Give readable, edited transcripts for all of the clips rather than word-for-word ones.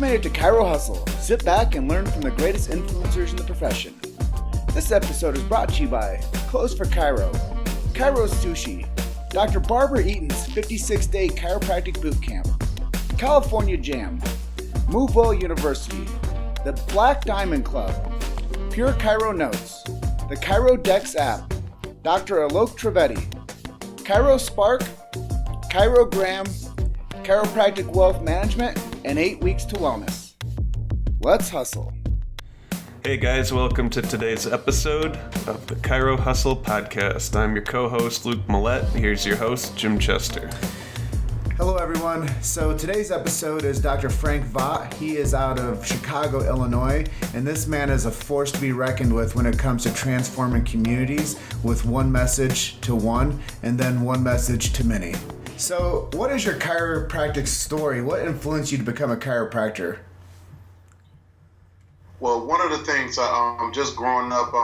made it to Chiro Hustle. Sit back and learn from the greatest influencers in the profession. This episode is brought to you by Clothes for Chiro, Chiro's Sushi, Dr. Barbara Eaton's 56-day chiropractic boot camp, California Jam, MoveWell University, the Black Diamond Club, Pure Chiro Notes, the Chiro Dex app, Dr. Alok Trivedi, Chiro Spark, Chirogram, Chiropractic Wealth Management, and 8 Weeks to Wellness. Let's hustle. Hey guys, welcome to today's episode of the Chiro Hustle Podcast. I'm your co-host, Luke Millette. Here's your host, Jim Chester. Hello everyone. So today's episode is Dr. Frank Vaught. He is out of Chicago, Illinois, and this man is a force to be reckoned with when it comes to transforming communities with one message to one and then one message to many. So what is your chiropractic story? What influenced you to become a chiropractor? Well, one of the things, just growing up, a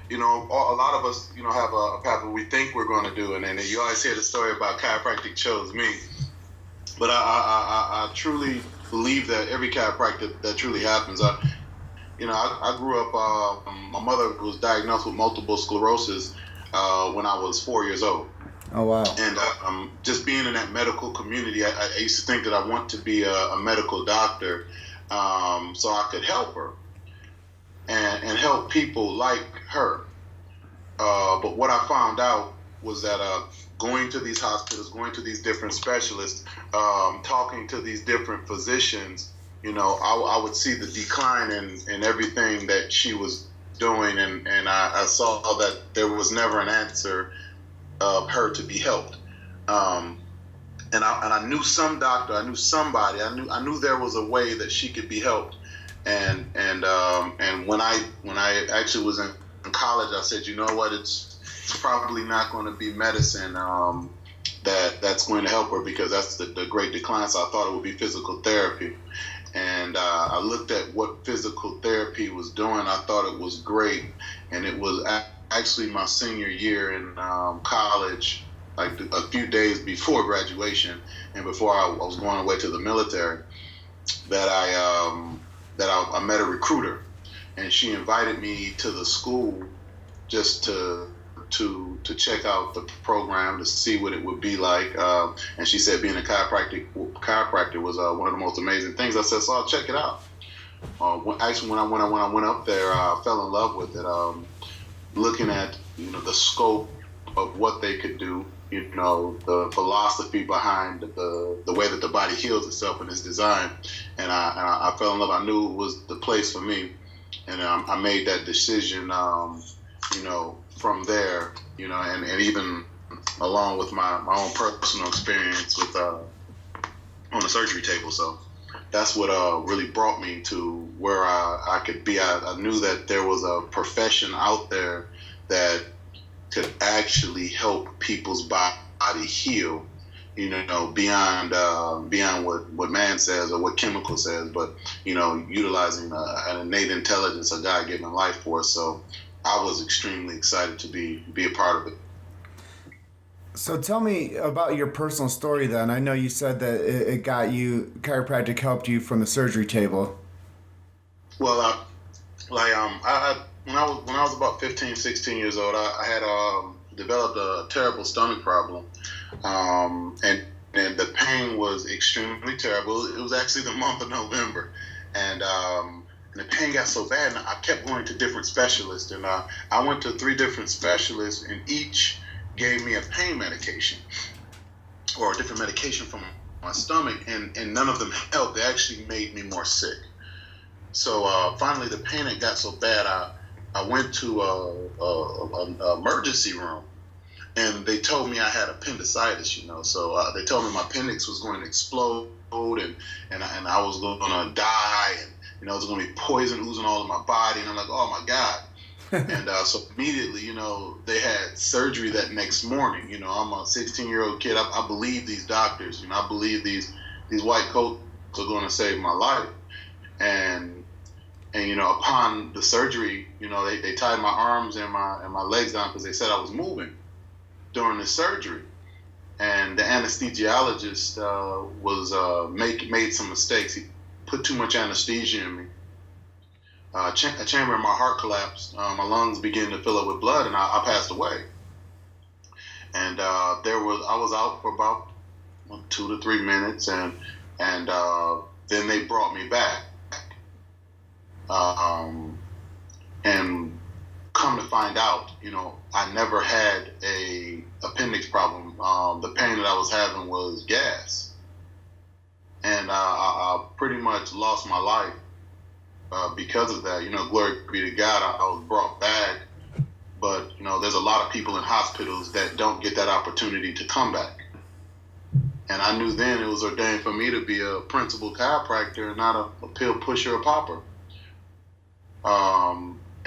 lot of us, have a path that we think we're going to do, and then you always hear the story about chiropractic chose me. But I truly believe that every chiropractor that truly happens. I grew up. My mother was diagnosed with multiple sclerosis when I was 4 years old. Oh wow! And just being in that medical community, I used to think that I want to be a medical doctor. So I could help her and help people like her. But what I found out was that going to these hospitals, going to these different specialists, talking to these different physicians, I would see the decline in everything that she was doing, and I saw that there was never an answer of her to be helped. And I knew some doctor, I knew somebody, I knew there was a way that she could be helped. And when I actually was in college, I said, you know what, it's probably not going to be medicine that's going to help her, because that's the great decline. So I thought it would be physical therapy. And I looked at what physical therapy was doing. I thought it was great. And it was actually my senior year in college, like a few days before graduation and before I was going away to the military, that I met a recruiter, and she invited me to the school just to check out the program, to see what it would be like. And she said being a chiropractor was one of the most amazing things. I said, so I'll check it out. When I went up there, I fell in love with it. Looking at the scope of what they could do, the philosophy behind the way that the body heals itself and its design, and I fell in love. I knew it was the place for me, and I made that decision. From there, and even along with my own personal experience with on the surgery table. So that's what really brought me to where I could be. I knew that there was a profession out there that could actually help people's body heal, beyond what man says or what chemical says, but utilizing an innate intelligence, a God-given life force. So I was extremely excited to be a part of it. So tell me about your personal story then. I know you said that it got you, chiropractic helped you from the surgery table. Well, when I was about 15, 16 years old, I had developed a terrible stomach problem, and the pain was extremely terrible. It was actually the month of November, and the pain got so bad, and I kept going to different specialists, and I went to 3 different specialists, and each gave me a pain medication or a different medication for my stomach, and none of them helped. They actually made me more sick. So finally, the pain had got so bad, I went to an emergency room, and they told me I had appendicitis, So they told me my appendix was going to explode, and I was going to die, and it was going to be poison oozing all in my body, and I'm like, oh my God. And so immediately, they had surgery that next morning. I'm a 16-year-old kid. I believe these doctors. I believe these white coats are going to save my life. And upon the surgery, they tied my arms and my legs down because they said I was moving during the surgery. And the anesthesiologist made some mistakes. put too much anesthesia in me. A chamber in my heart collapsed. My lungs began to fill up with blood, and I passed away. And I was out for about 2 to 3 minutes, and then they brought me back. And come to find out, I never had a appendix problem. The pain that I was having was gas, and I pretty much lost my life because of that. Glory be to God, I was brought back, but there's a lot of people in hospitals that don't get that opportunity to come back. And I knew then it was ordained for me to be a principal chiropractor and not a pill pusher or popper.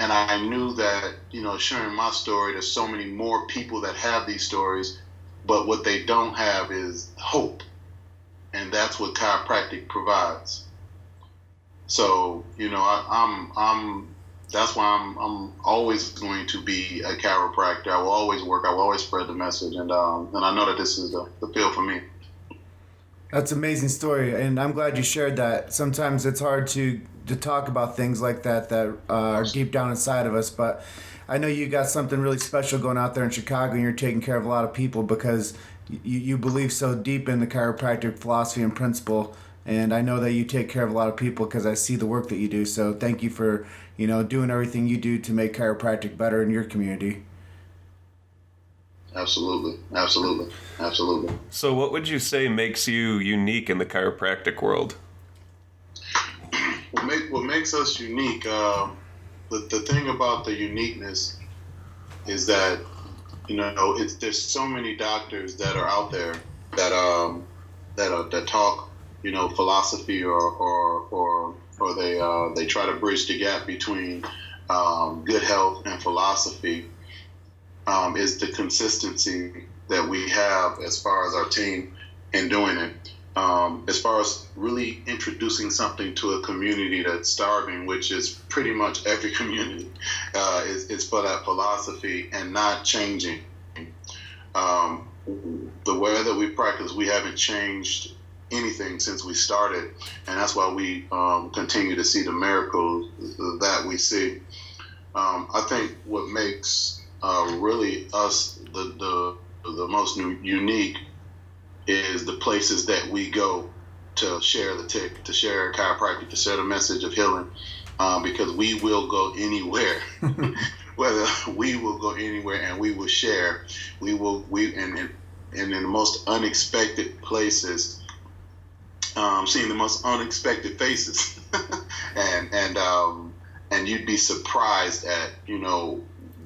And I knew that, sharing my story, there's so many more people that have these stories, but what they don't have is hope. And that's what chiropractic provides. So, that's why I'm always going to be a chiropractor. I will always work. I will always spread the message. And I know that this is the field for me. That's an amazing story, and I'm glad you shared that. Sometimes it's hard to talk about things like that are deep down inside of us, but I know you got something really special going out there in Chicago, and you're taking care of a lot of people because you believe so deep in the chiropractic philosophy and principle, and I know that you take care of a lot of people because I see the work that you do. So thank you for doing everything you do to make chiropractic better in your community. Absolutely. So what would you say makes you unique in the chiropractic world? What makes us unique, the thing about the uniqueness is that, there's so many doctors that are out there that talk, philosophy or they try to bridge the gap between good health and philosophy. Is the consistency that we have as far as our team in doing it. As far as really introducing something to a community that's starving, which is pretty much every community, is for that philosophy and not changing. The way that we practice, we haven't changed anything since we started, and that's why we continue to see the miracles that we see. I think what makes really us the most unique is the places that we go to share to share chiropractic, to share the message of healing, because we will go anywhere. Whether we will go anywhere and we will share, and in the most unexpected places, seeing the most unexpected faces, and you'd be surprised at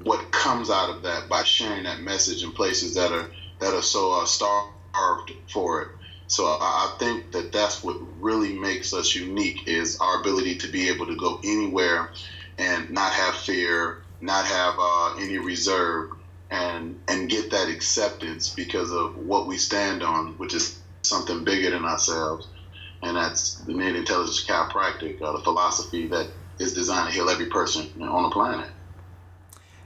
what comes out of that by sharing that message in places that are so starved for it. So I think that that's what really makes us unique, is our ability to be able to go anywhere and not have fear, not have any reserve, and get that acceptance because of what we stand on, which is something bigger than ourselves, and that's the innate intelligence chiropractic, the philosophy that is designed to heal every person on the planet.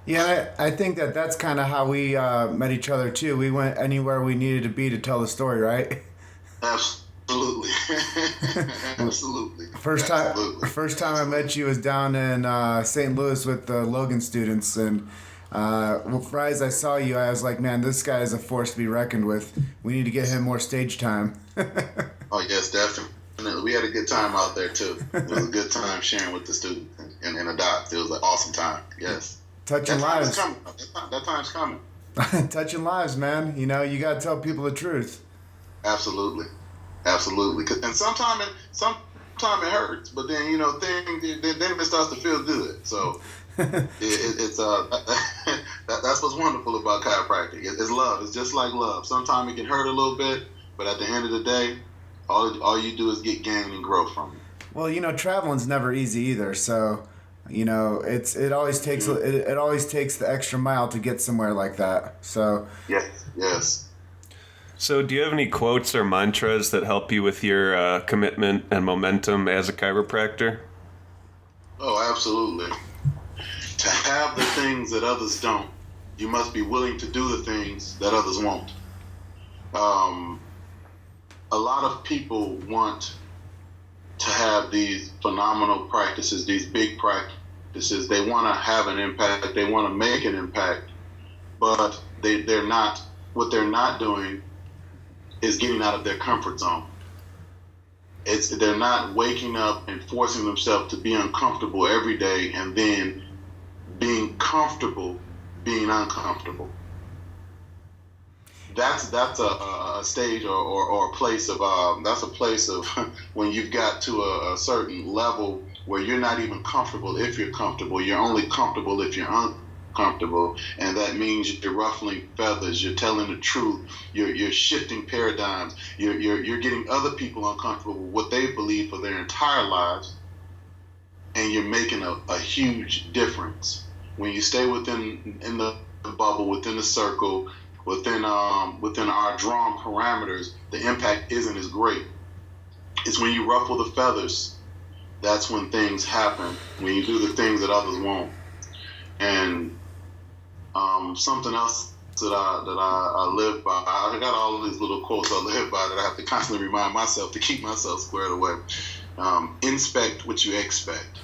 Yeah, I think that's kind of how we met each other too. We went anywhere we needed to be to tell the story, right? Absolutely. Absolutely. First time I met you was down in St. Louis with the Logan students, and right as I saw you, I was like, man, this guy is a force to be reckoned with. We need to get him more stage time. Oh yes, definitely. We had a good time out there too. It was a good time sharing with the students and the docs. It was an awesome time. Yes. Touching lives. That time's coming. Touching lives, man. You got to tell people the truth. Absolutely. And sometimes it hurts, but then then it starts to feel good. So it's that's what's wonderful about chiropractic. It's love. It's just like love. Sometimes it can hurt a little bit, but at the end of the day, all you do is get gain and grow from it. Well, traveling's never easy either. So. It always takes the extra mile to get somewhere like that. So yes. So do you have any quotes or mantras that help you with your commitment and momentum as a chiropractor? Oh, absolutely. To have the things that others don't, you must be willing to do the things that others won't. A lot of people want to have these phenomenal practices, these big practices. They want to have an impact. They want to make an impact, but they're not. What they're not doing is getting out of their comfort zone. They're not waking up and forcing themselves to be uncomfortable every day, and then being comfortable being uncomfortable. That's a stage or a place of that's a place of when you've got to a certain level where you're not even comfortable if you're comfortable. You're only comfortable if you're uncomfortable, and that means you're ruffling feathers. You're telling the truth. You're shifting paradigms. You're getting other people uncomfortable with what they believe for their entire lives, and you're making a huge difference when you stay within the bubble, within the circle. Within our drawn parameters, the impact isn't as great. It's when you ruffle the feathers, that's when things happen, when you do the things that others won't. And something else that I live by, I got all of these little quotes I live by that I have to constantly remind myself to keep myself squared away. Inspect what you expect.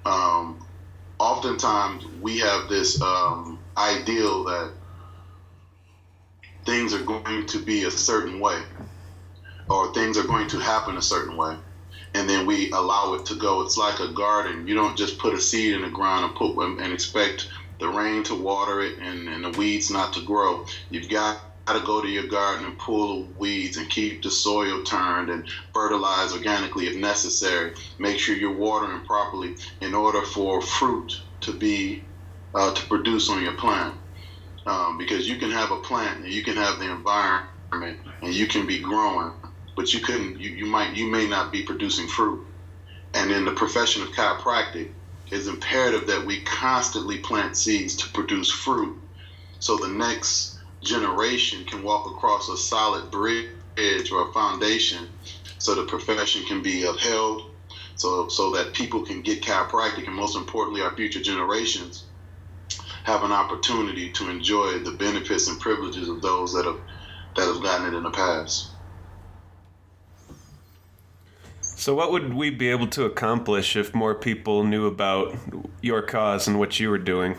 Oftentimes we have this ideal that things are going to be a certain way, or things are going to happen a certain way, and then we allow it to go. It's like a garden. You don't just put a seed in the ground and expect the rain to water it and the weeds not to grow. You've got to go to your garden and pull the weeds and keep the soil turned and fertilize organically if necessary. Make sure you're watering properly in order for fruit to be to produce on your plant. Because you can have a plant and you can have the environment and you can be growing, but you may not be producing fruit. And in the profession of chiropractic, it's imperative that we constantly plant seeds to produce fruit, so the next generation can walk across a solid bridge or a foundation, so the profession can be upheld, so that people can get chiropractic, and most importantly, our future generations have an opportunity to enjoy the benefits and privileges of those that have gotten it in the past. So what would we be able to accomplish if more people knew about your cause and what you were doing?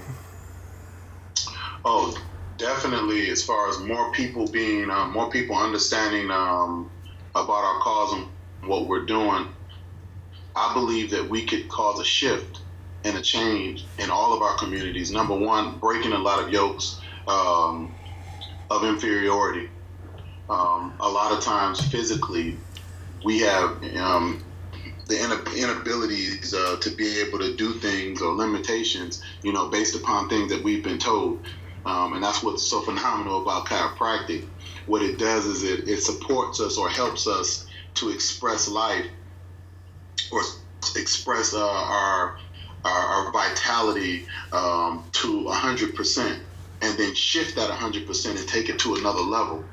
Oh, definitely. As far as more people understanding about our cause and what we're doing, I believe that we could cause a shift and a change in all of our communities. Number one, breaking a lot of yokes of inferiority. A lot of times physically, we have the inabilities to be able to do things, or limitations, based upon things that we've been told. And that's what's so phenomenal about chiropractic. What it does is it supports us or helps us to express life, or express our vitality to 100%, and then shift that 100% and take it to another level.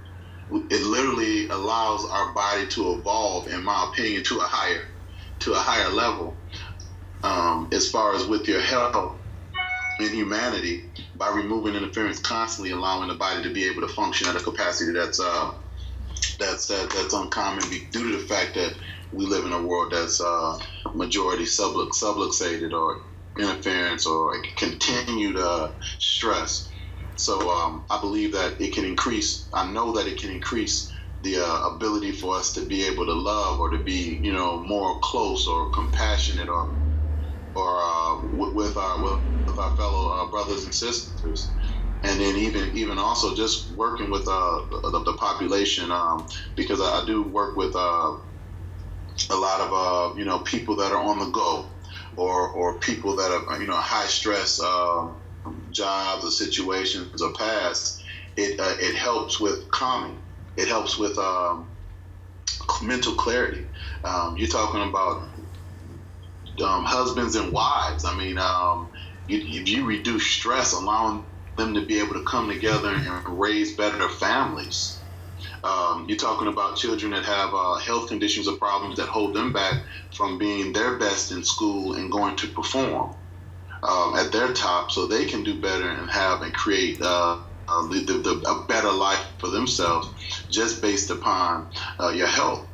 It literally allows our body to evolve, in my opinion, to a higher level, as far as with your health and humanity, by removing interference, constantly allowing the body to be able to function at a capacity that's uncommon, due to the fact that we live in a world that's majority subluxated, or interference, or continued stress. So I believe that it can increase. I know that it can increase the ability for us to be able to love, or to be, more close or compassionate, or with our fellow brothers and sisters. And then even also just working with the population, because I do work with a lot of people that are on the go, or people that are high stress jobs or situations or past. It helps with calming. It helps with mental clarity. You're talking about husbands and wives. I mean, if you reduce stress, allowing them to be able to come together and raise better families. You're talking about children that have health conditions or problems that hold them back from being their best in school and going to perform at their top, so they can do better and create a better life for themselves, just based upon your health.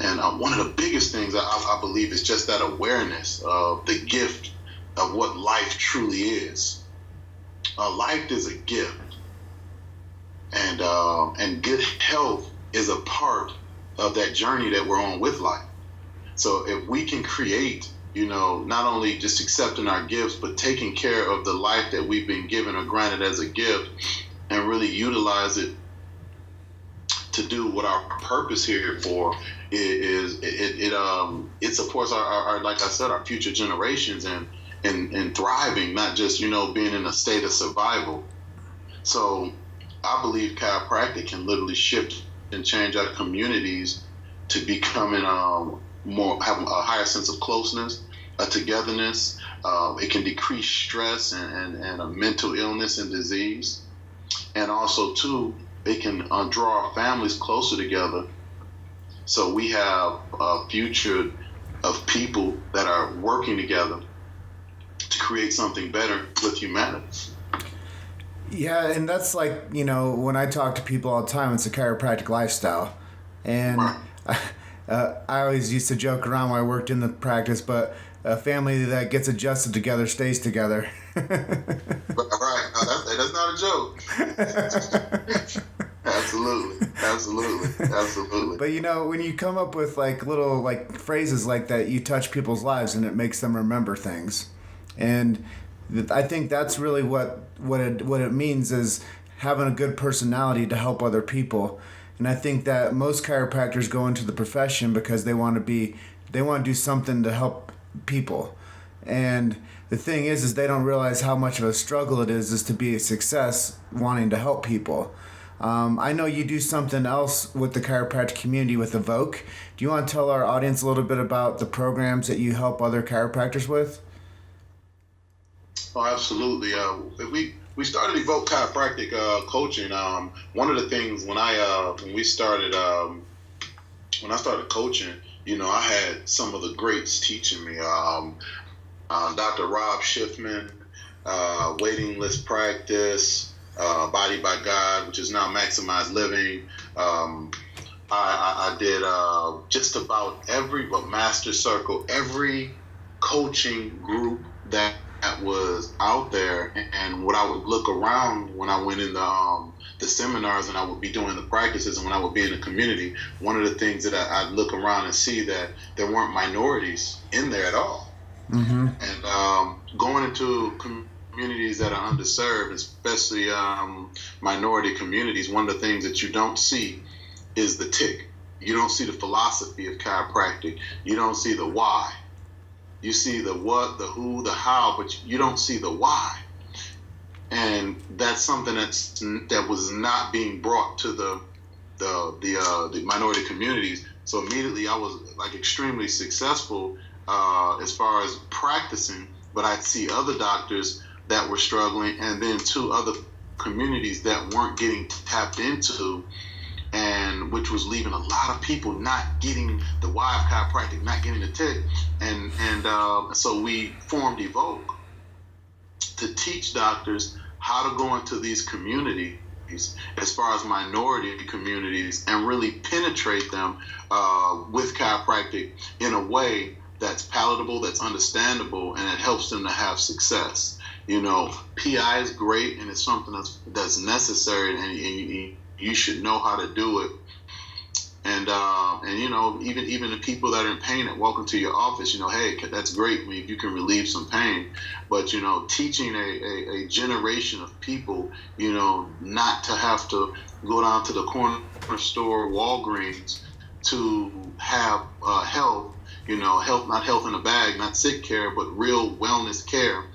And one of the biggest things I believe is just that awareness of the gift of what life truly is. Life is a gift, and good health is a part of that journey that we're on with life. So if we can create, not only just accepting our gifts, but taking care of the life that we've been given or granted as a gift, and really utilize it to do what our purpose here for it supports our like I said, our future generations and thriving, not just being in a state of survival. So I believe chiropractic can literally shift and change our communities to becoming have a higher sense of closeness, a togetherness. It can decrease stress and a mental illness and disease, and also too, it can draw our families closer together. So we have a future of people that are working together to create something better with humanity. Yeah, and that's like, when I talk to people all the time, it's a chiropractic lifestyle. And Right. I always used to joke around when I worked in the practice, but a family that gets adjusted together stays together. Right. No, that's not a joke. Absolutely. But when you come up with like little like phrases like that, you touch people's lives and it makes them remember things. And I think that's really what it means, is having a good personality to help other people. And I think that most chiropractors go into the profession because they want to do something to help people. And the thing is they don't realize how much of a struggle it is to be a success wanting to help people. I know you do something else with the chiropractic community with the Vaught. Do you want to tell our audience a little bit about the programs that you help other chiropractors with? Oh, absolutely. We started Vaught Chiropractic coaching. One of the things when I started coaching, I had some of the greats teaching me. Dr. Rob Schiffman, Waiting List Practice, Body by God, which is now Maximized Living. I did just about Master Circle, every coaching group that was out there. And what I would look around when I went in the seminars and I would be doing the practices, and when I would be in the community, one of the things that I'd look around and see that there weren't minorities in there at all. Mm-hmm. And going into communities that are underserved, especially minority communities, one of the things that you don't see is the tick. You don't see the philosophy of chiropractic. You don't see the why. You see the what, the who, the how, but you don't see the why. And that's something that was not being brought to the minority communities. So immediately I was like extremely successful as far as practicing, but I'd see other doctors that were struggling, and then two other communities that weren't getting tapped into, and which was leaving a lot of people not getting the why of chiropractic, not getting the tick. And so we formed Evoke to teach doctors how to go into these communities as far as minority communities and really penetrate them with chiropractic in a way that's palatable, that's understandable, and it helps them to have success. PI is great, and it's something that's necessary, and you should know how to do it. And even the people that are in pain that walk into your office, hey, that's great if you can relieve some pain. But teaching a generation of people, not to have to go down to the corner store, Walgreens, to have health. Health, not health in a bag, not sick care, but real wellness care,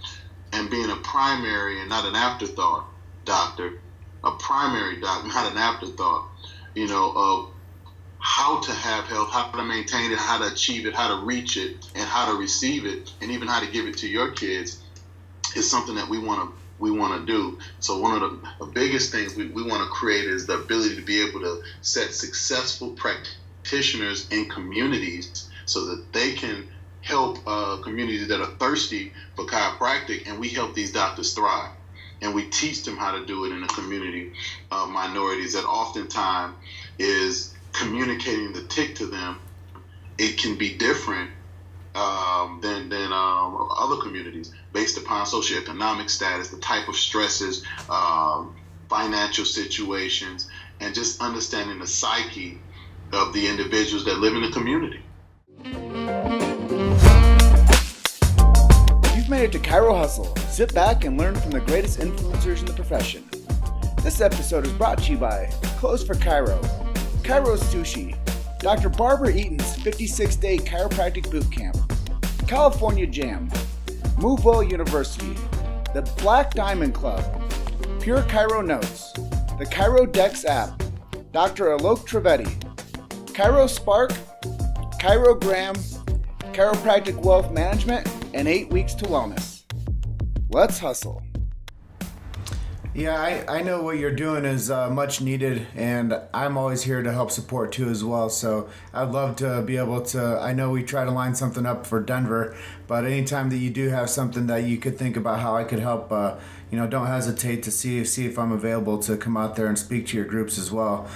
and being a primary and not an afterthought doctor, a primary doctor, not an afterthought, of how to have health, how to maintain it, how to achieve it, how to reach it, and how to receive it, and even how to give it to your kids is something that we want to do. So one of the biggest things we want to create is the ability to be able to set successful practitioners in communities so that they can help communities that are thirsty for chiropractic, and we help these doctors thrive. And we teach them how to do it in a community of minorities that oftentimes is communicating the tick to them it can be different than other communities based upon socioeconomic status, the type of stresses, financial situations, and just understanding the psyche of the individuals that live in the community. You've made it to Chiro Hustle. Sit back and learn from the greatest influencers in the profession. This episode is brought to you by Clothes for Chiro, Chiro's Sushi, Dr. Barbara Eaton's 56-day chiropractic bootcamp, California Jam, Move Well University, the Black Diamond Club, Pure Chiro Notes, the Chiro Dex app, Dr. Alok Trivedi, Chiro Spark, Chirogram, Chiropractic Wealth Management, and 8 Weeks to Wellness. Let's hustle. Yeah, I know what you're doing is much needed, and I'm always here to help support too as well. So I'd love to be able to, I know we try to line something up for Denver, but anytime that you do have something that you could think about how I could help, don't hesitate to see if I'm available to come out there and speak to your groups as well.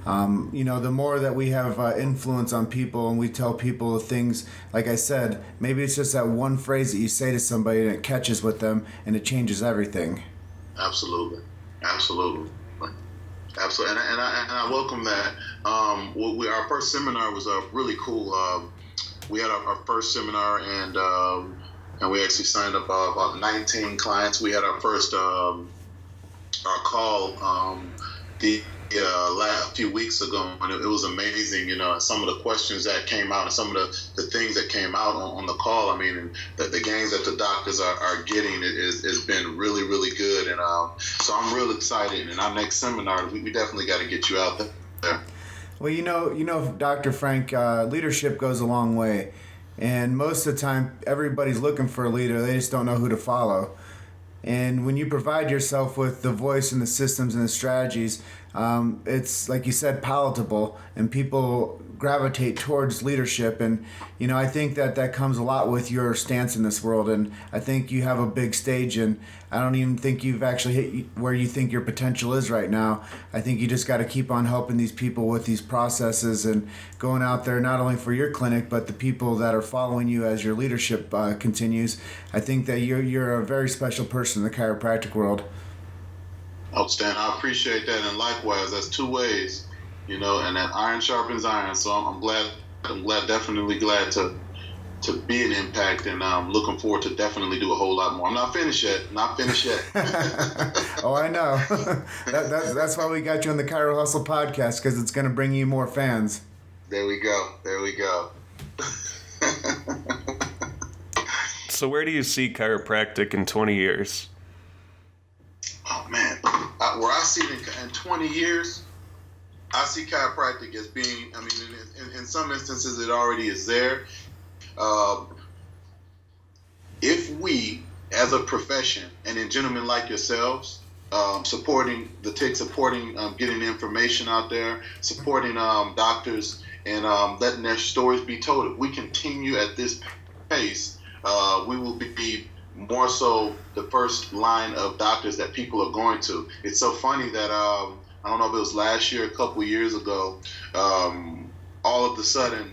The more that we have influence on people and we tell people things, like I said, maybe it's just that one phrase that you say to somebody and it catches with them and it changes everything. Absolutely. And I welcome that. Our first seminar was really cool. We had our first seminar, and we actually signed up about 19 clients. We had our first our call last few weeks ago, and it was amazing. Some of the questions that came out and some of the things that came out on the call. I mean, and the gains that the doctors are getting has been really, really good. And so I'm real excited. And our next seminar, we definitely got to get you out there. Well, Dr. Frank, leadership goes a long way. And most of the time, everybody's looking for a leader. They just don't know who to follow. And when you provide yourself with the voice and the systems and the strategies, it's, like you said, palatable, and people gravitate towards leadership. And, I think that comes a lot with your stance in this world. And I think you have a big stage, and I don't even think you've actually hit where you think your potential is right now. I think you just got to keep on helping these people with these processes and going out there, not only for your clinic, but the people that are following you as your leadership continues. I think that you're a very special person in the chiropractic world. Outstanding. I appreciate that, and likewise, that's two ways, and that iron sharpens iron. So I'm definitely glad to be an impact, and I'm looking forward to definitely do a whole lot more. I'm not finished yet. Oh, I know. That's why we got you on the Chiro Hustle podcast, because it's going to bring you more fans. There we go. So where do you see chiropractic in 20 years? Oh, man. Where I see it in 20 years, I see chiropractic as being, in some instances it already is there. If we, as a profession, and in gentlemen like yourselves, supporting the TIC, supporting getting information out there, supporting doctors, and letting their stories be told, if we continue at this pace, we will be more so the first line of doctors that people are going to. It's so funny that I don't know if it was last year, a couple of years ago, all of a sudden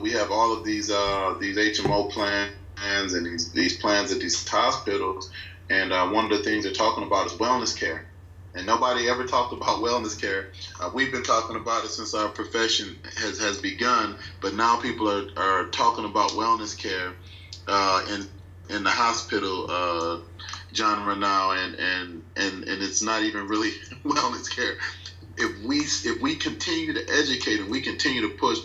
we have all of these HMO plans and these plans at these hospitals, and one of the things they're talking about is wellness care. And nobody ever talked about wellness care. We've been talking about it since our profession has begun, but now people are talking about wellness care in the hospital genre now, and it's not even really wellness care. If we continue to educate and we continue to push,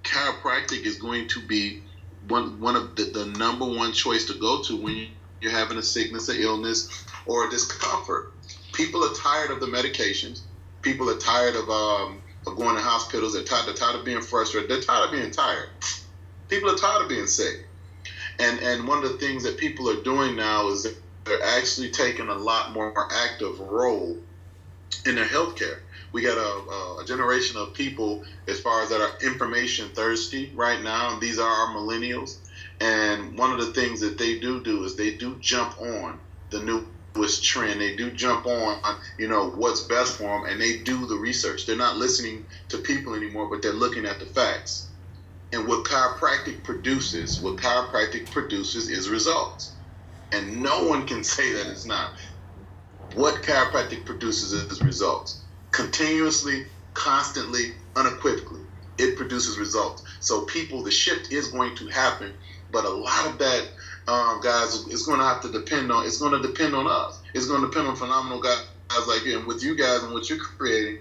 chiropractic is going to be one of the number one choice to go to when you're having a sickness, an illness, or a discomfort. People are tired of the medications. People are tired of going to hospitals. They're tired of being frustrated. They're tired of being tired. People are tired of being sick. And one of the things that people are doing now is that they're actually taking a lot more active role in their healthcare. We got a generation of people, as far as that, are information thirsty right now, and these are our millennials. And one of the things that they do is they do jump on the newest trend. They do jump on, what's best for them, and they do the research. They're not listening to people anymore, but they're looking at the facts. And what chiropractic produces is results. And no one can say that it's not. What chiropractic produces is results. Continuously, constantly, unequivocally. It produces results. So the shift is going to happen, but a lot of that, guys, it's going to depend on us. It's going to depend on phenomenal guys like you. And with you guys and what you're creating,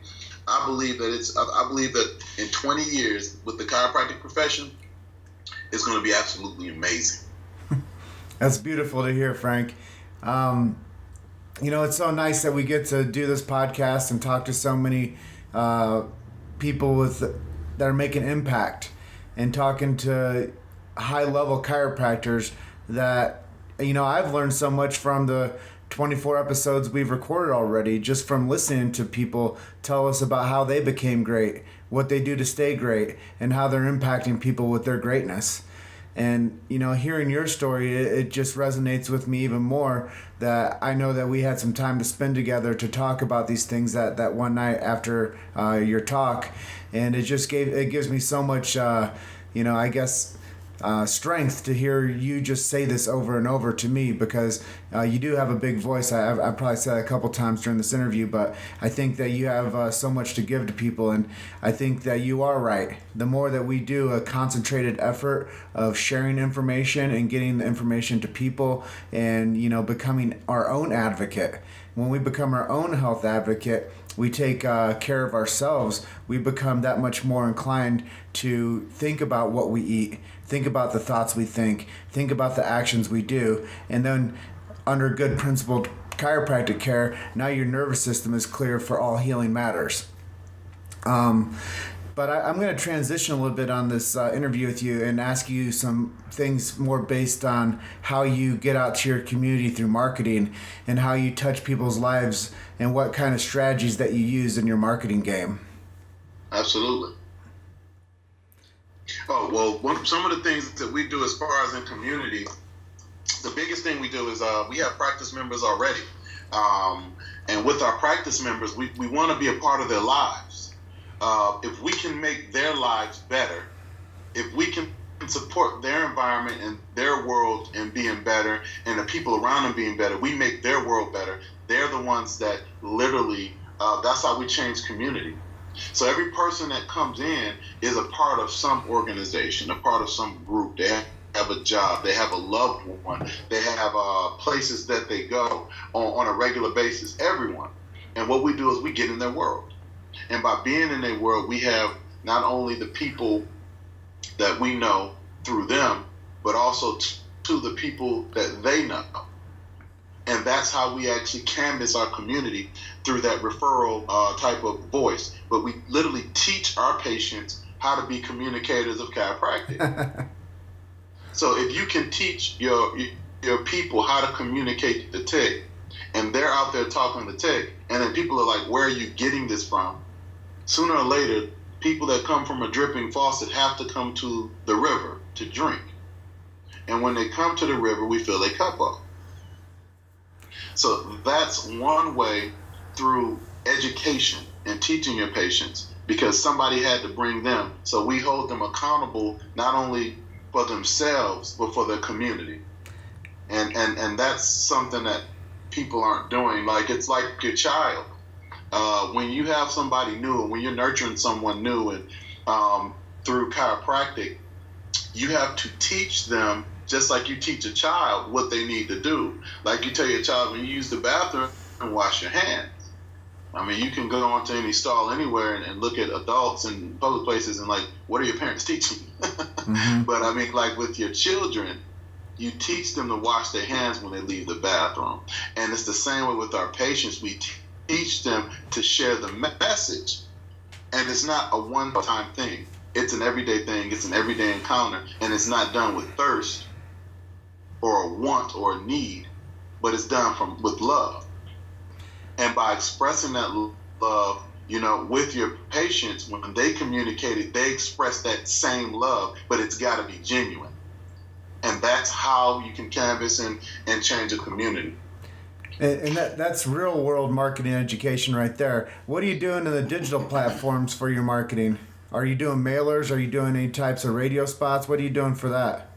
I believe that in 20 years with the chiropractic profession, it's going to be absolutely amazing. That's beautiful to hear, Frank. It's so nice that we get to do this podcast and talk to so many people that are making impact, and talking to high-level chiropractors that, I've learned so much from the 24 episodes we've recorded already, just from listening to people tell us about how they became great, what they do to stay great, and how they're impacting people with their greatness. And, hearing your story, it just resonates with me even more, that I know that we had some time to spend together to talk about these things that one night after your talk. And it gives me so much, strength to hear you just say this over and over to me, because you do have a big voice. I probably said it a couple times during this interview, but I think that you have so much to give to people, and I think that you are right. The more that we do a concentrated effort of sharing information and getting the information to people, and becoming our own advocate. When we become our own health advocate, we take care of ourselves. We become that much more inclined to think about what we eat, think about the thoughts we think about the actions we do, and then under good principled chiropractic care, now your nervous system is clear for all healing matters. But I'm going to transition a little bit on this interview with you and ask you some things more based on how you get out to your community through marketing, and how you touch people's lives, and what kind of strategies that you use in your marketing game. Absolutely. Oh, well, some of the things that we do as far as in community, the biggest thing we do is we have practice members already. And with our practice members, we want to be a part of their lives. If we can make their lives better, if we can support their environment and their world and being better, and the people around them being better, we make their world better. They're the ones that literally, that's how we change community. So every person that comes in is a part of some organization, a part of some group. They have a job, they have a loved one, they have places that they go on a regular basis, everyone. And what we do is we get in their world. And by being in their world, we have not only the people that we know through them, but also to the people that they know. And that's how we actually canvas our community, through that referral type of voice. But we literally teach our patients how to be communicators of chiropractic. So if you can teach your people how to communicate the tick, and they're out there talking the tick, and then people are like, where are you getting this from? Sooner or later, people that come from a dripping faucet have to come to the river to drink. And when they come to the river, we fill a cup up. So that's one way, through education and teaching your patients, because somebody had to bring them. So we hold them accountable, not only for themselves, but for their community. And that's something that people aren't doing. Like, it's like your child. When you have somebody new, and when you're nurturing someone new, and through chiropractic, you have to teach them, just like you teach a child what they need to do. Like you tell your child, when you use the bathroom, wash your hands. I mean, you can go onto any stall anywhere and look at adults in public places and like, what are your parents teaching? Mm-hmm. But I mean, like with your children, you teach them to wash their hands when they leave the bathroom. And it's the same way with our patients. We teach them to share the message. And it's not a one-time thing. It's an everyday thing. It's an everyday encounter. And it's not done with thirst or a want or a need, but it's done with love. And by expressing that love, with your patients, when they communicate it, they express that same love, but it's got to be genuine. And that's how you can canvas and change a community. And that's real world marketing education right there. What are you doing in the digital platforms for your marketing? Are you doing mailers? Are you doing any types of radio spots? What are you doing for that?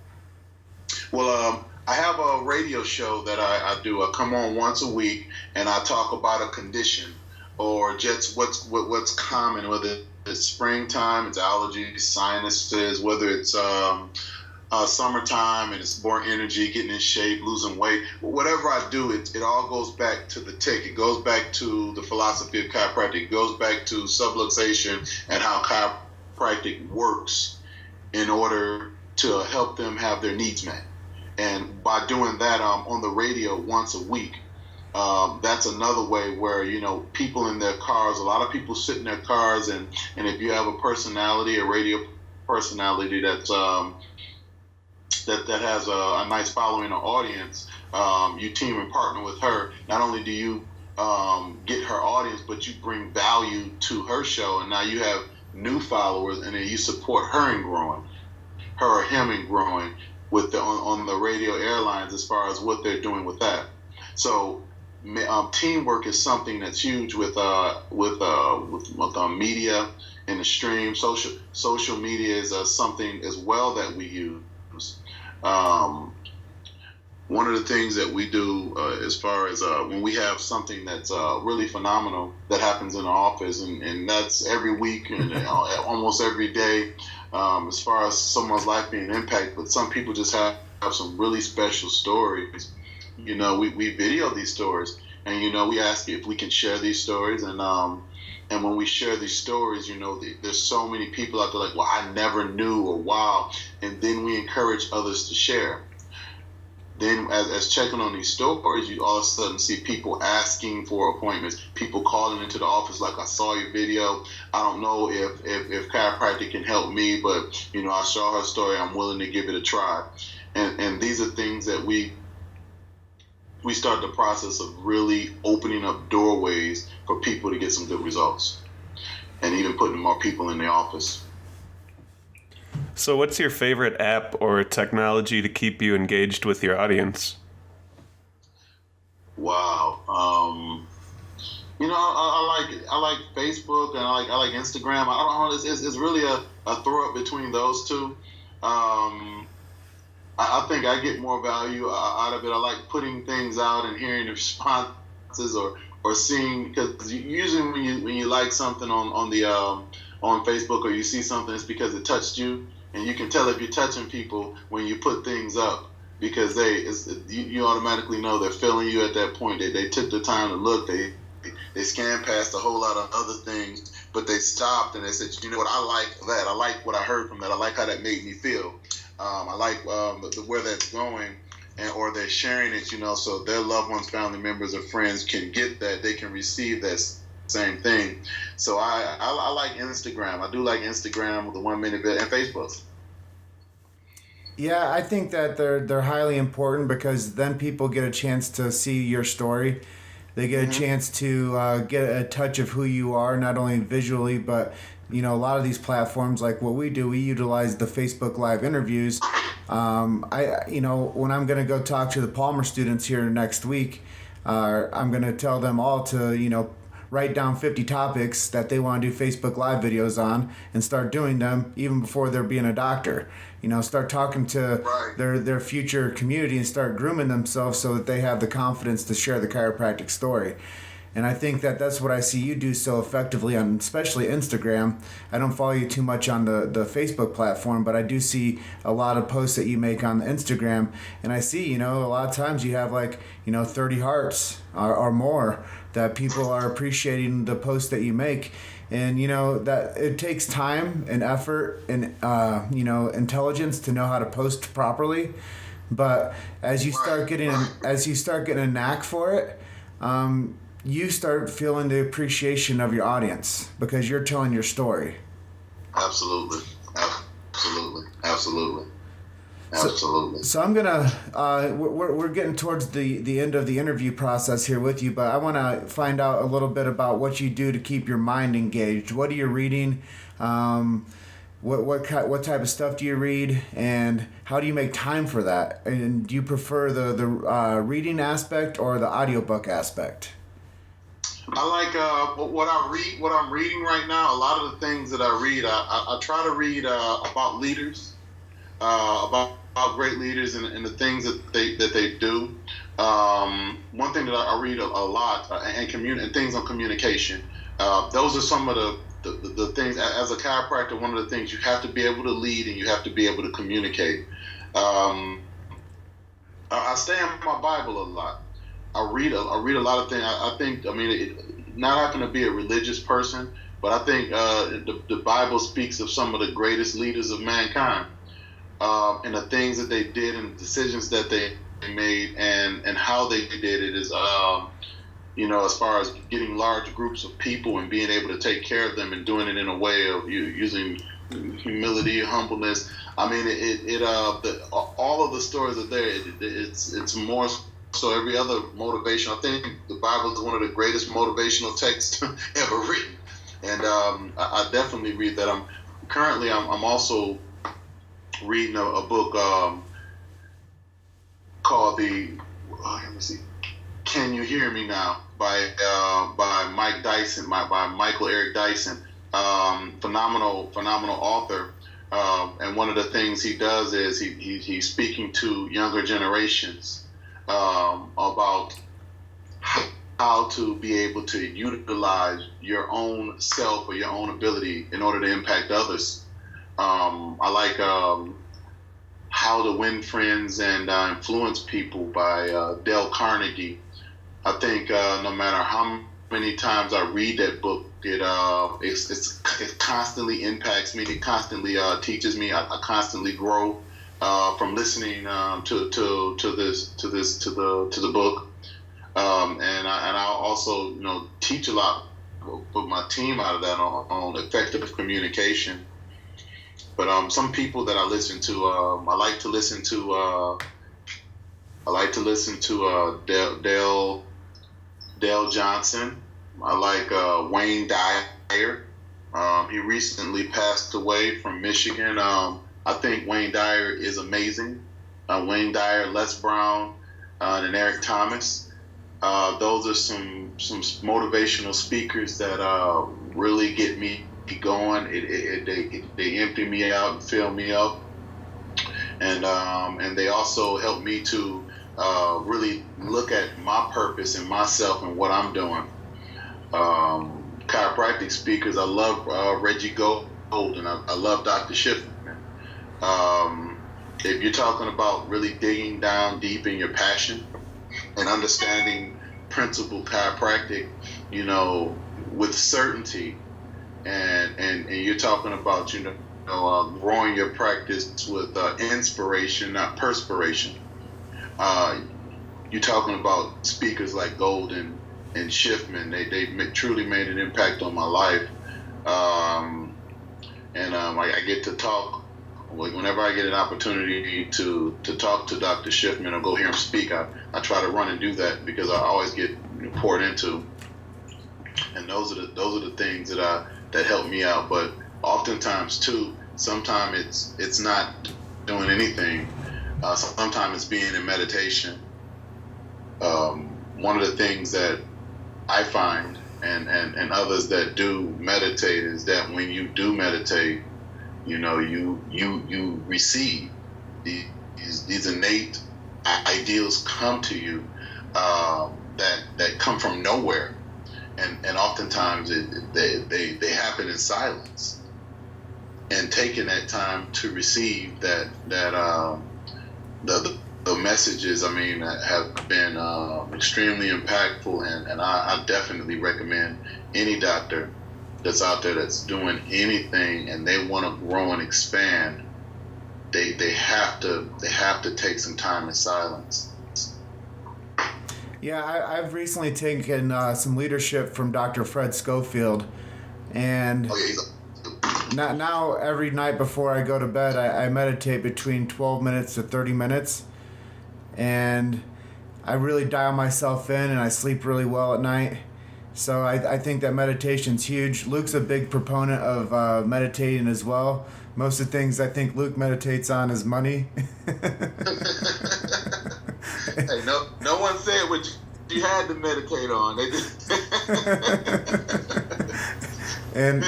Well, I have a radio show that I do. I come on once a week and I talk about a condition or just what's common, whether it's springtime, it's allergies, sinuses, whether it's summertime and it's more energy, getting in shape, losing weight. Whatever I do, it all goes back to the tick. It goes back to the philosophy of chiropractic. It goes back to subluxation and how chiropractic works in order to help them have their needs met. And by doing that on the radio once a week, that's another way where, people in their cars, a lot of people sit in their cars, and if you have a personality, a radio personality that has a nice following or audience, you team and partner with her. Not only do you get her audience, but you bring value to her show, and now you have new followers, and then you support her in growing, her or him in growing with on the radio airlines as far as what they're doing with that. So teamwork is something that's huge with media and the stream. Social media is something as well that we use. One of the things that we do as far as when we have something that's really phenomenal that happens in the office, and that's every week and almost every day, as far as someone's life being impacted, but some people just have some really special stories. We video these stories, and we ask if we can share these stories, and when we share these stories, there's so many people out there like, well, I never knew, or wow, and then we encourage others to share. Then as checking on these stories, you all of a sudden see people asking for appointments, people calling into the office like, I saw your video. I don't know if chiropractic can help me, but, I saw her story. I'm willing to give it a try. And these are things that we start the process of really opening up doorways for people to get some good results, and even putting more people in the office. So what's your favorite app or technology to keep you engaged with your audience? Wow. I like Facebook, and I like Instagram. I don't know. It's really a throw up between those two. I think I get more value out of it. I like putting things out and hearing the responses or seeing, because usually when you like something on Facebook, or you see something, it's because it touched you. And you can tell if you're touching people when you put things up, because you automatically know they're feeling you at that point. They took the time to look. They scanned past a whole lot of other things, but they stopped and they said, you know what, I like that. I like what I heard from that. I like how that made me feel. I like where that's going, or they're sharing it, so their loved ones, family members, or friends can get that. They can receive that same thing. So I like Instagram. I do like Instagram with the 1 minute video, and Facebook. Yeah, I think that they're highly important, because then people get a chance to see your story. They get a chance to get a touch of who you are, not only visually, but a lot of these platforms, like what we do, we utilize the Facebook Live interviews. When I'm going to go talk to the Palmer students here next week, I'm going to tell them all to write down 50 topics that they want to do Facebook Live videos on, and start doing them even before they're being a doctor. Start talking to their future community and start grooming themselves so that they have the confidence to share the chiropractic story. And I think that that's what I see you do so effectively on, especially Instagram. I don't follow you too much on the Facebook platform, but I do see a lot of posts that you make on Instagram. And I see, a lot of times you have 30 hearts or more, that people are appreciating the posts that you make. And, that it takes time and effort and, intelligence to know how to post properly. But as you start getting a knack for it, you start feeling the appreciation of your audience, because you're telling your story. Absolutely. So I'm gonna we're getting towards the end of the interview process here with you, but I want to find out a little bit about what you do to keep your mind engaged. What are you reading? What type of stuff do you read, and how do you make time for that? And do you prefer the reading aspect or the audiobook aspect? I like what I read. What I'm reading right now. A lot of the things that I read, I try to read about leaders, about great leaders and the things that they do. One thing that I read a lot and things on communication. Those are some of the things. As a chiropractor, one of the things you have to be able to lead and you have to be able to communicate. I stay in my Bible a lot. I read a lot of things. I think, not having to be a religious person, but I think the Bible speaks of some of the greatest leaders of mankind, and the things that they did and the decisions that they made and how they did it is, as far as getting large groups of people and being able to take care of them and doing it in a way of using humility, humbleness. All of the stories are there. It's more so every other motivation. I think the Bible is one of the greatest motivational texts ever written, and I definitely read that. I'm also reading a book called Can You Hear Me Now by Mike Dyson, by Michael Eric Dyson, phenomenal author. And one of the things he does is he's speaking to younger generations about how to be able to utilize your own self or your own ability in order to impact others. I like How to Win Friends and Influence People by Dale Carnegie. I think no matter how many times I read that book, it constantly impacts me. It constantly teaches me. I constantly grow from listening to the book, and I also teach a lot, put my team out of that on effective communication. But some people that I listen to, I like to listen to Dale Johnson. I like Wayne Dyer. He recently passed away from Michigan. I think Wayne Dyer is amazing. Wayne Dyer, Les Brown, and Eric Thomas. Those are some motivational speakers that really get me going. They empty me out and fill me up, and they also help me to really look at my purpose and myself and what I'm doing. Chiropractic speakers, I love Reggie Gold and I love Dr. Schiffman. If you're talking about really digging down deep in your passion and understanding principled chiropractic, with certainty, and you're talking about growing your practice with inspiration, not perspiration. You're talking about speakers like Gold and Schiffman. They truly made an impact on my life, and I get to talk. Whenever I get an opportunity to talk to Dr. Schiffman or go hear him speak, I try to run and do that because I always get poured into, and those are the things that help me out. But oftentimes too, sometimes it's not doing anything. Sometimes it's being in meditation. One of the things that I find and others that do meditate is that when you do meditate, you receive these innate ideals come to you that come from nowhere, and oftentimes they happen in silence. And taking that time to receive the messages, have been extremely impactful, and I definitely recommend any doctor that's out there that's doing anything and they want to grow and expand, they have to take some time in silence. Yeah, I've recently taken some leadership from Dr. Fred Schofield, and now every night before I go to bed, I meditate between 12 minutes to 30 minutes, and I really dial myself in, and I sleep really well at night. So I think that meditation's huge. Luke's a big proponent of meditating as well. Most of the things I think Luke meditates on is money. Hey, no one said what you had to meditate on. They And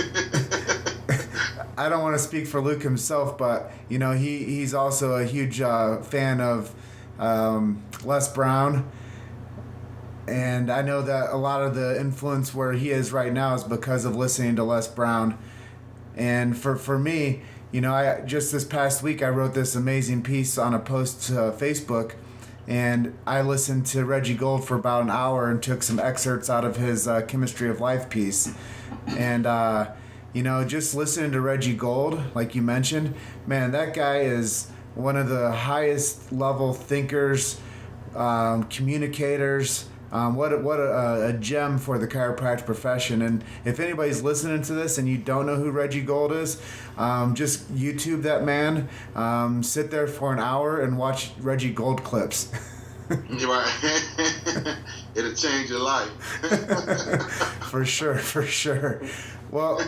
I don't want to speak for Luke himself, but he's also a huge fan of Les Brown. And I know that a lot of the influence where he is right now is because of listening to Les Brown. And for me, I just this past week I wrote this amazing piece on a post to Facebook, and I listened to Reggie Gold for about an hour and took some excerpts out of his Chemistry of Life piece. And just listening to Reggie Gold, like you mentioned, man, that guy is one of the highest level thinkers, communicators. What a gem for the chiropractic profession. And if anybody's listening to this and you don't know who Reggie Gold is, just YouTube that man, sit there for an hour and watch Reggie Gold clips. Right. It'll change your life. For sure. Well,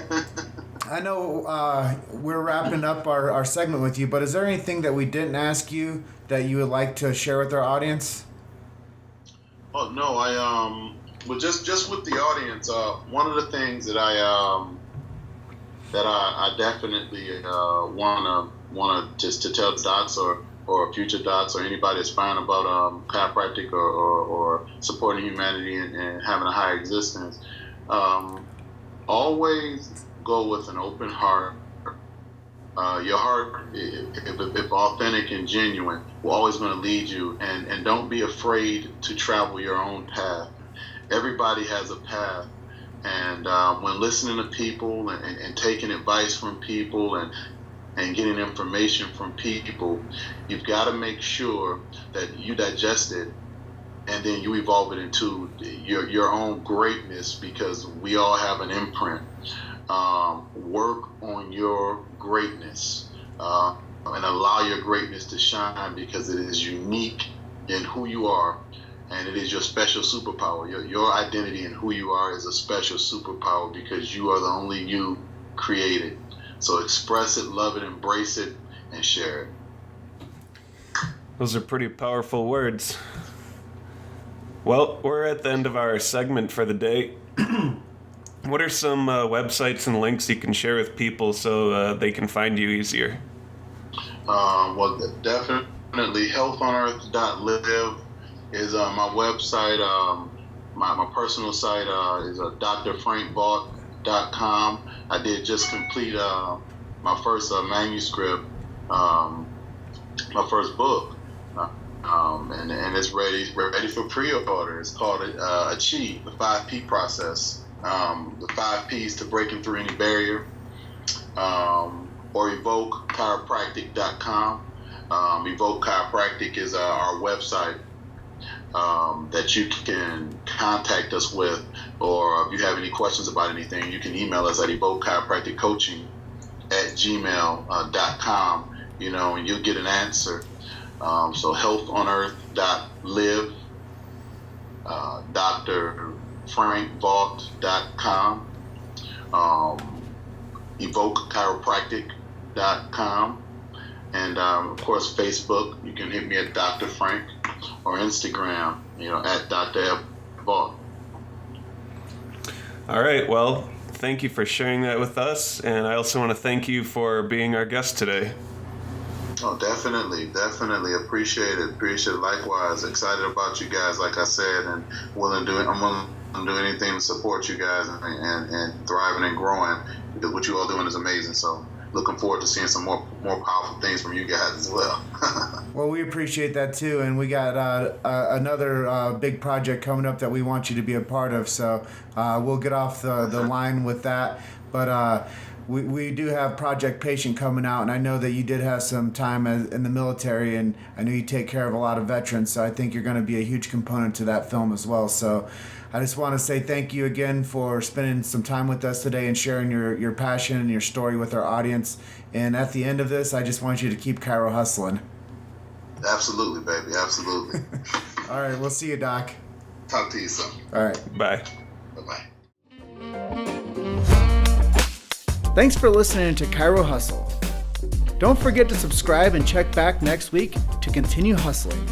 I know we're wrapping up our segment with you, but is there anything that we didn't ask you that you would like to share with our audience? Oh no, well just with the audience, one of the things that I definitely wanna just to tell docs or future docs or anybody that's fine about chiropractic or supporting humanity and having a higher existence, always go with an open heart. Your heart, if authentic and genuine, will always going to lead you, and don't be afraid to travel your own path. Everybody has a path, and when listening to people and taking advice from people and getting information from people, you've got to make sure that you digest it and then you evolve it into your own greatness, because we all have an imprint. Work on your greatness and allow your greatness to shine, because it is unique in who you are, and it is your special superpower. Your identity and who you are is a special superpower, because you are the only you created. So express it, love it, embrace it, and share it. Those are pretty powerful words. Well, we're at the end of our segment for the day. What are some websites and links you can share with people so they can find you easier? Well, definitely healthonearth.live is my website. My personal site is drfrankvaught.com. I did just complete my first manuscript, my first book, and it's ready for pre-order. It's called Achieve, the 5P process. The 5 P's to breaking through any barrier, or evokechiropractic.com. Evoke Chiropractic is our website that you can contact us with, or if you have any questions about anything, you can email us at evokechiropracticcoaching@gmail.com, and you'll get an answer. So healthonearth.live, drfrankvaught.com, evokechiropractic.com, and of course Facebook. You can hit me at Dr. Frank, or Instagram, at Dr. F. Vaught. All right, well, thank you for sharing that with us, and I also want to thank you for being our guest today. Oh, definitely. Appreciate it. Likewise. Excited about you guys, like I said, and I'm willing to do anything to support you guys and thriving and growing, because what you all doing is amazing. So looking forward to seeing some more powerful things from you guys as well. Well, we appreciate that too, and we got another big project coming up that we want you to be a part of. So we'll get off the line with that, but. We do have Project Patient coming out, and I know that you did have some time in the military, and I know you take care of a lot of veterans, so I think you're going to be a huge component to that film as well. So I just want to say thank you again for spending some time with us today and sharing your passion and your story with our audience. And at the end of this, I just want you to keep Chiro hustling. Absolutely, baby. Absolutely. All right. We'll see you, Doc. Talk to you soon. All right. Bye. Bye-bye. Thanks for listening to Chiro Hustle. Don't forget to subscribe and check back next week to continue hustling.